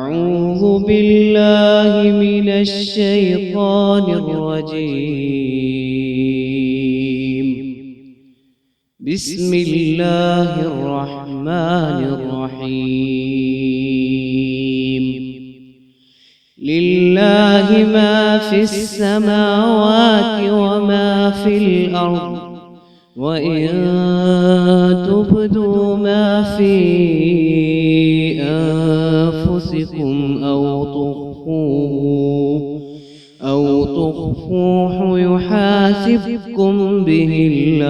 أعوذ بالله من الشيطان الرجيم. بسم الله الرحمن الرحيم. لله ما في السماوات وما في الأرض، وإن تبدوا ما في أنفسكم أو تخفوه يحاسبكم به الله،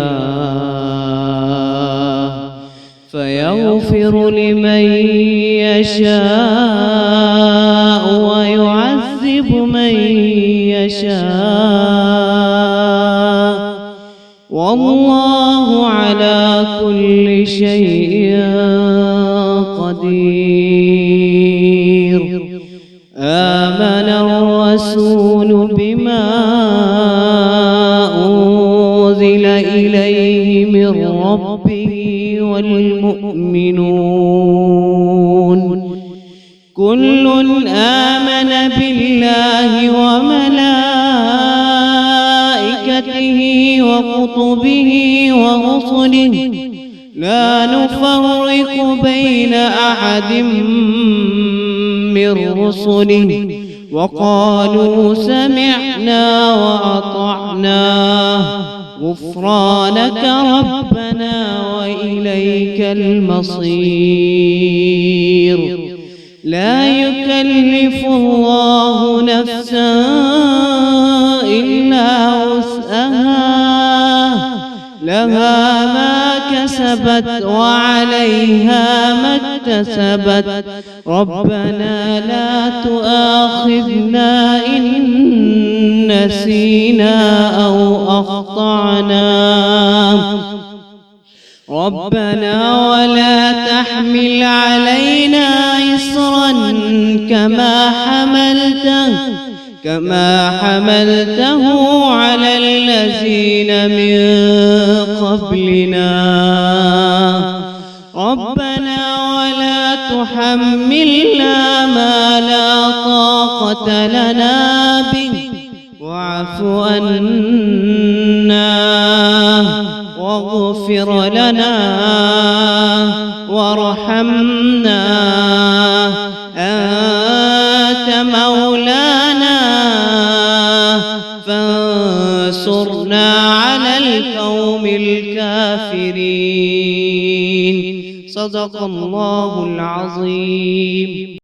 فيغفر لمن يشاء ويعذب من يشاء، والله على كل شيء قدير. آمن الرسول بما أنزل إليه من ربه والمؤمنون كل آمن بالله وملائكته وكتبه ورسله لا نفرق بين أحد من رسله، وقالوا سمعنا وأطعنا غفرانك ربنا وإليك المصير. لا يكلف الله نفسا إلا وسعها، لها ما كسبت وعليها ما اكتسبت. ربنا لا تؤاخذنا إن نسينا أو أخطأنا، ربنا ولا تحمل علينا إصرا كما حملته على الذين من قبلنا. ربنا ولا تحملنا ما لا طاقة لنا به، واعف عنا واغفر لنا وارحمنا، أنت مولانا فانصرنا على القوم الكافرين. صدق الله العظيم.